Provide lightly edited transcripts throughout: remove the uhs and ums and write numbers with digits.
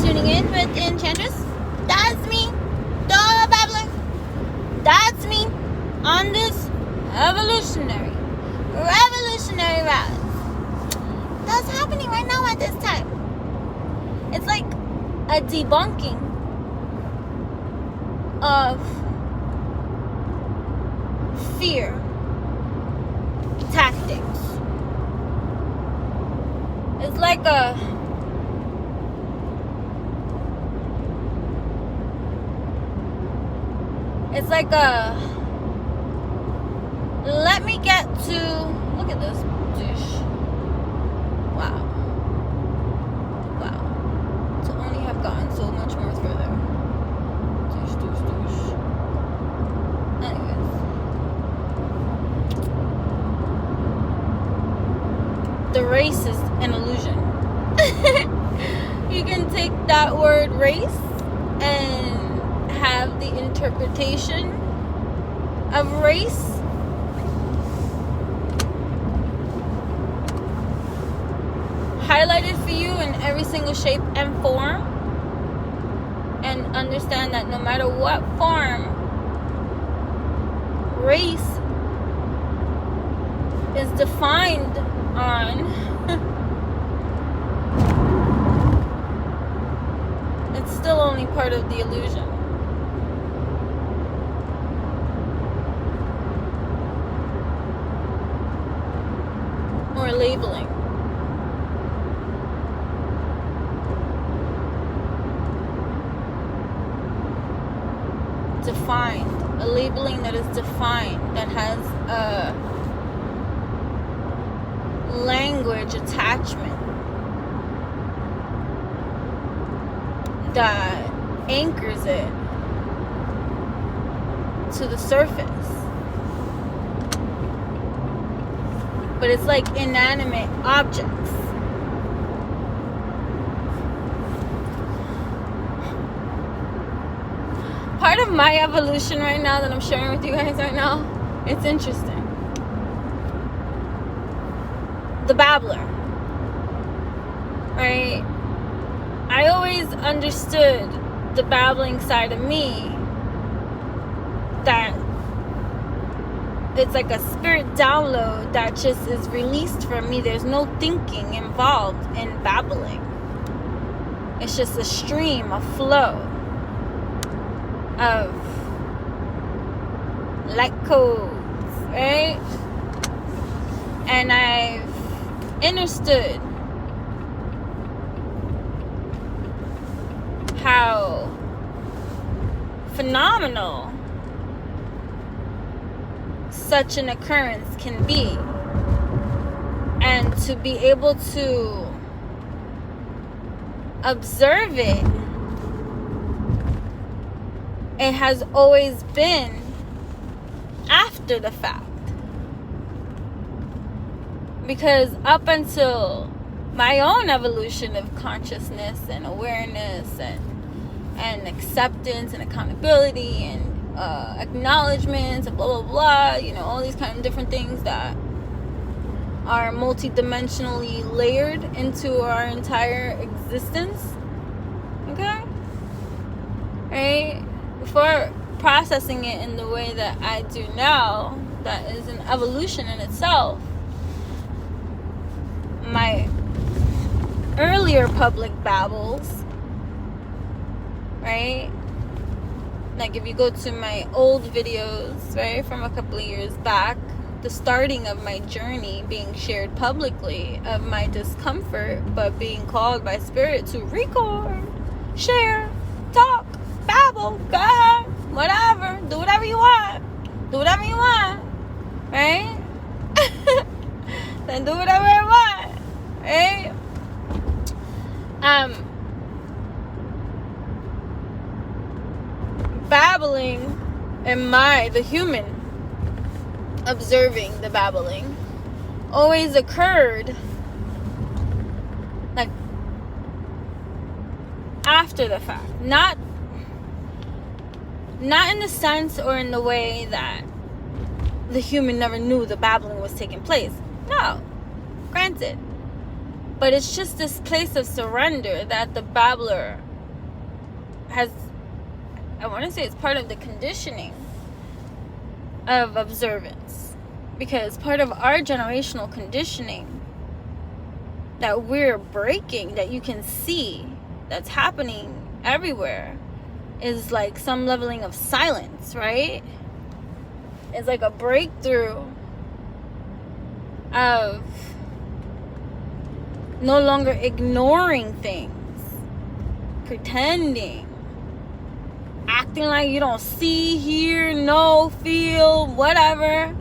tuning in with Enchantress. That's me, the Babbler. That's me on this revolutionary rally. That's happening right now at this time. It's like a debunking of fear tactics. It's like let me get to, look at this dish. Wow. To only have gotten so much more further. Dish. Anyways. The race is an illusion. You can take that word race and have the interpretation of race highlighted for you in every single shape and form, and understand that no matter what form race is defined on, it's still only part of the illusion. Or labeling. Defined. A labeling that is defined, that has a language attachment that anchors it to the surface. But it's like inanimate objects. Part of my evolution right now that I'm sharing with you guys right now, it's interesting. The babbler, right? I always understood the babbling side of me, that it's like a spirit download that just is released from me. There's no thinking involved in babbling. It's just a stream, a flow of light codes, right? And I've understood how phenomenal such an occurrence can be, and to be able to observe it. It has always been after the fact, because up until my own evolution of consciousness and awareness and acceptance and accountability and acknowledgments and blah blah blah, all these kind of different things that are multidimensionally layered into our entire existence, okay, right? Before processing it in the way that I do now, that is an evolution in itself. My earlier public babbles, right? Like if you go to my old videos, right, from a couple of years back, the starting of my journey being shared publicly, of my discomfort, but being called by spirit to record, share, talk, babble, go ahead, whatever, do whatever you want, right? Then do whatever I want, right? Babbling, and the human observing the babbling, always occurred like after the fact, not in the sense or in the way that the human never knew the babbling was taking place. No, granted. But it's just this place of surrender that the babbler I want to say it's part of the conditioning of observance, because part of our generational conditioning that we're breaking, that you can see that's happening everywhere, is like some leveling of silence, right? It's like a breakthrough of no longer ignoring things, pretending, acting like you don't see, hear, know, feel, whatever.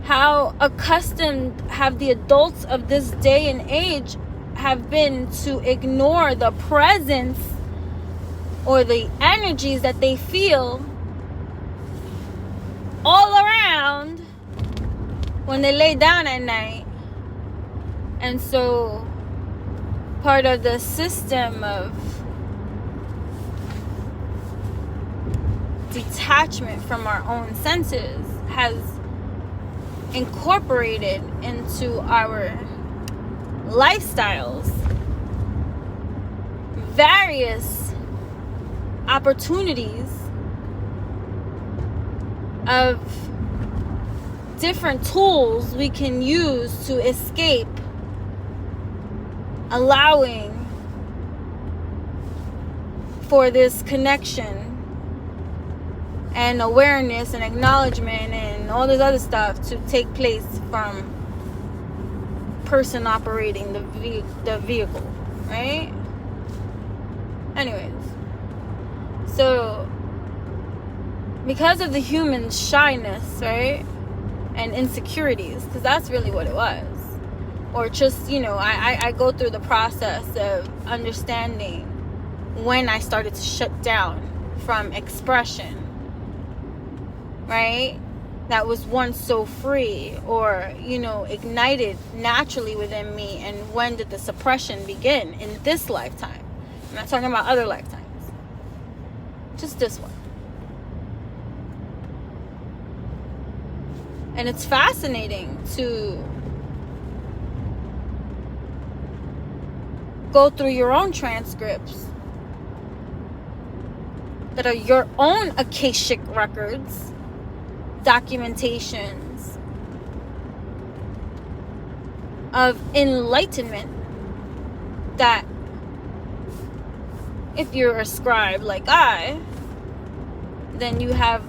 How accustomed have the adults of this day and age have been to ignore the presence or the energies that they feel all around when they lay down at night. And so part of the system of detachment from our own senses has incorporated into our lifestyles various opportunities of different tools we can use to escape allowing for this connection and awareness and acknowledgement and all this other stuff to take place from person operating the vehicle, right? Anyways, so because of the human shyness, right, and insecurities, because that's really what it was, or just, I go through the process of understanding when I started to shut down from expression, right, that was once so free, or ignited naturally within me, and when did the suppression begin? In this lifetime. I'm not talking about other lifetimes, just this one. And it's fascinating to go through your own transcripts that are your own Akashic records, documentations of enlightenment, that if you're a scribe like I, then you have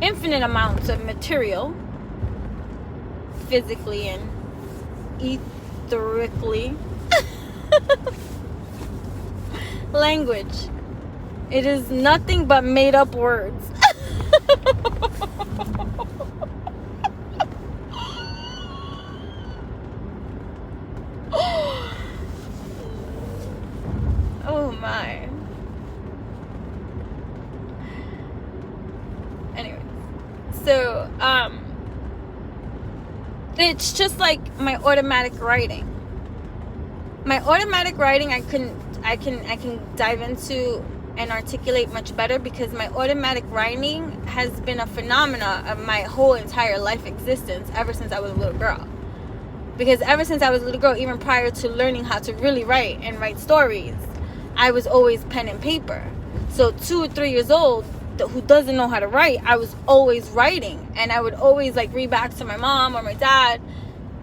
infinite amounts of material, physically and etherically. Language. It is nothing but made up words. Oh my. Anyway, so it's just like my automatic writing. My automatic writing, I can dive into and articulate much better, because my automatic writing has been a phenomena of my whole entire life existence ever since I was a little girl. Because ever since I was a little girl, even prior to learning how to really write and write stories, I was always pen and paper. So 2 or 3 years old, who doesn't know how to write, I was always writing, and I would always read back to my mom or my dad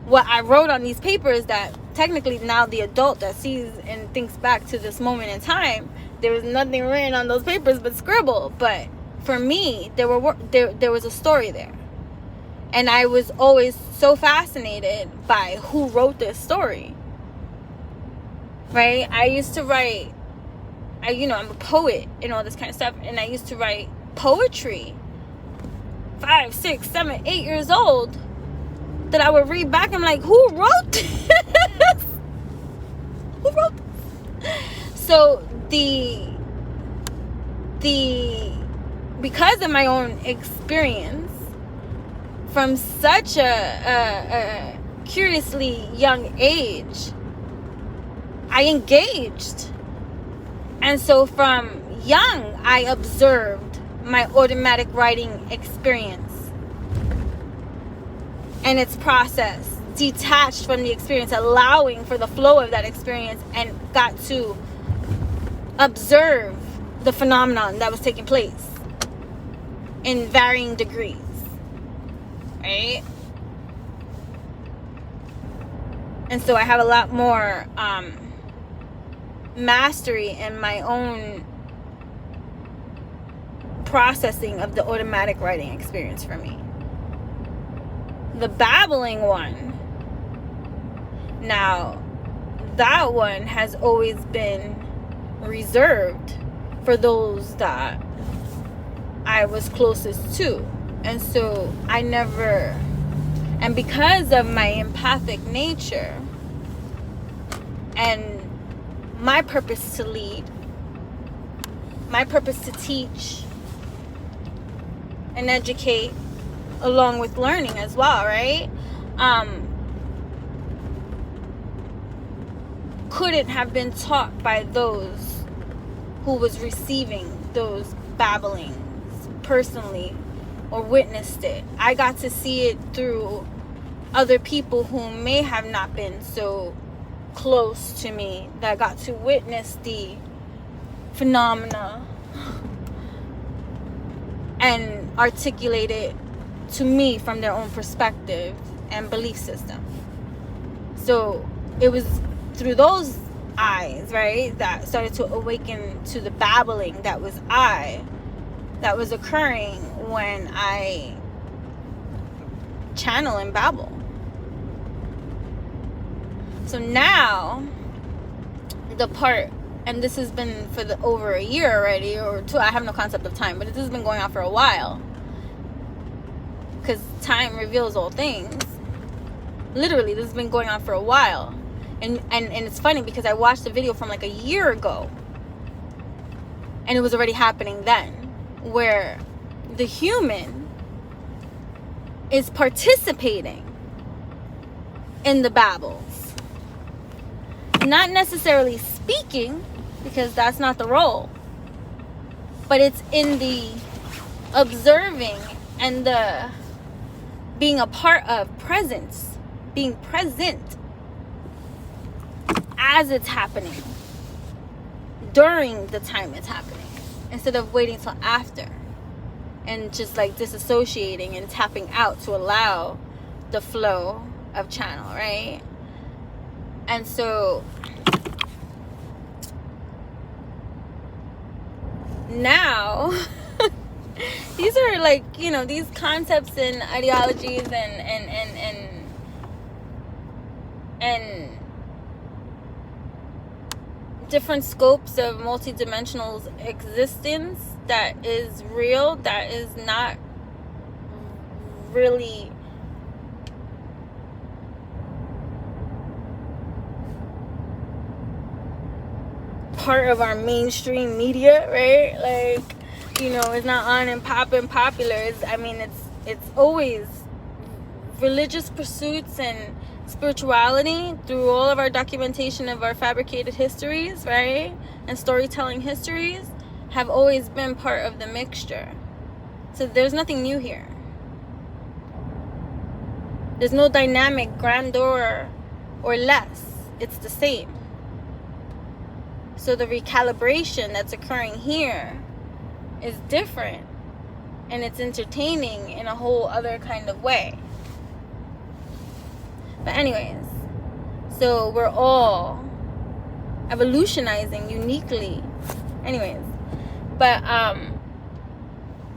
what I wrote on these papers, that technically now the adult that sees and thinks back to this moment in time, there was nothing written on those papers but scribble. But for me, there was a story there, and I was always so fascinated by who wrote this story, right? I used to write, I'm a poet and all this kind of stuff, and I used to write poetry 5, 6, 7, 8 years old, that I would read back and I'm like, who wrote this? Who wrote this? So because of my own experience from such a curiously young age, I engaged. And so from young, I observed my automatic writing experience and its process, detached from the experience, allowing for the flow of that experience, and got to observe the phenomenon that was taking place in varying degrees, right? And so I have a lot more mastery in my own processing of the automatic writing experience for me. The babbling one, now that one has always been reserved for those that I was closest to. And so I never, and because of my empathic nature and my purpose to lead, my purpose to teach and educate along with learning as well, right? Couldn't have been taught by those who was receiving those babblings personally or witnessed it. I got to see it through other people who may have not been so close to me, that got to witness the phenomena and articulate it to me from their own perspective and belief system. So it was through those eyes, right, that started to awaken to the babbling that was occurring when I channel and babble. So now the part, and this has been for over a year already, or two, I have no concept of time, but this has been going on for a while, because time reveals all things. Literally, this has been going on for a while. And it's funny because I watched the video from like a year ago, and it was already happening then, where the human is participating in the babbles, not necessarily speaking, because that's not the role, but it's in the observing and the being a part of presence, being present as it's happening, during the time it's happening, instead of waiting till after and just like disassociating and tapping out to allow the flow of channel, right? And so now these are like, you know, these concepts and ideologies and different scopes of multidimensional existence that is real, that is not really part of our mainstream media, right? Like, you know, it's not on and popping popular. It's always religious pursuits and spirituality through all of our documentation of our fabricated histories, right? And storytelling histories have always been part of the mixture. So there's nothing new here. There's no dynamic grandeur or less. It's the same. So the recalibration that's occurring here is different, and it's entertaining in a whole other kind of way. But anyways, so we're all evolutionizing uniquely. Anyways, but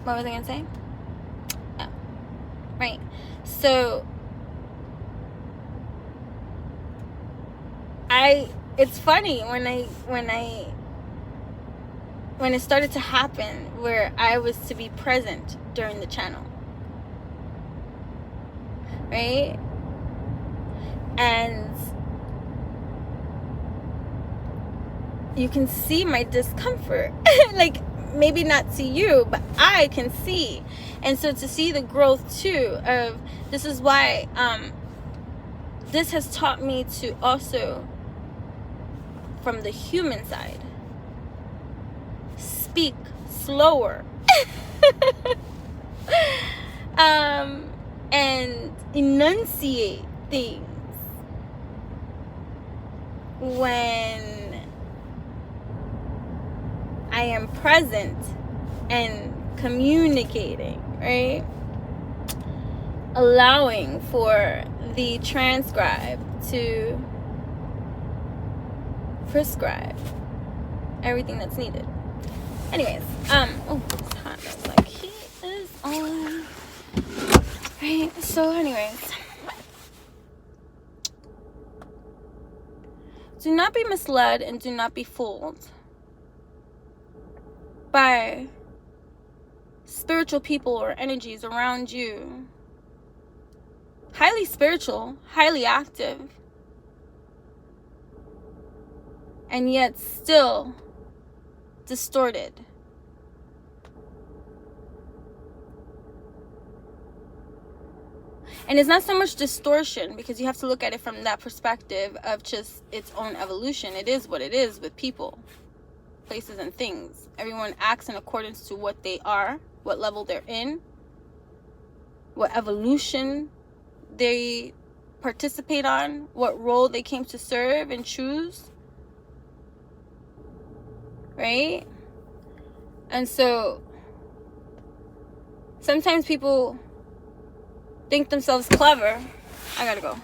what was I gonna say? Oh, right. So it's funny when it started to happen where I was to be present during the channel, right? And you can see my discomfort. Like, maybe not to you, but I can see. And so to see the growth too of, this is why this has taught me to also, from the human side, speak slower and enunciate things when I am present and communicating, right? Allowing for the transcribe to prescribe everything that's needed. Anyways, oh, it's hot. That's like heat is on. Right, so anyways, do not be misled and do not be fooled by spiritual people or energies around you. Highly spiritual, highly active, and yet still distorted. And it's not so much distortion, because you have to look at it from that perspective of just its own evolution. It is what it is with people, places, and things. Everyone acts in accordance to what they are, what level they're in, what evolution they participate on, what role they came to serve and choose. Right? And so sometimes people think themselves clever. I gotta go.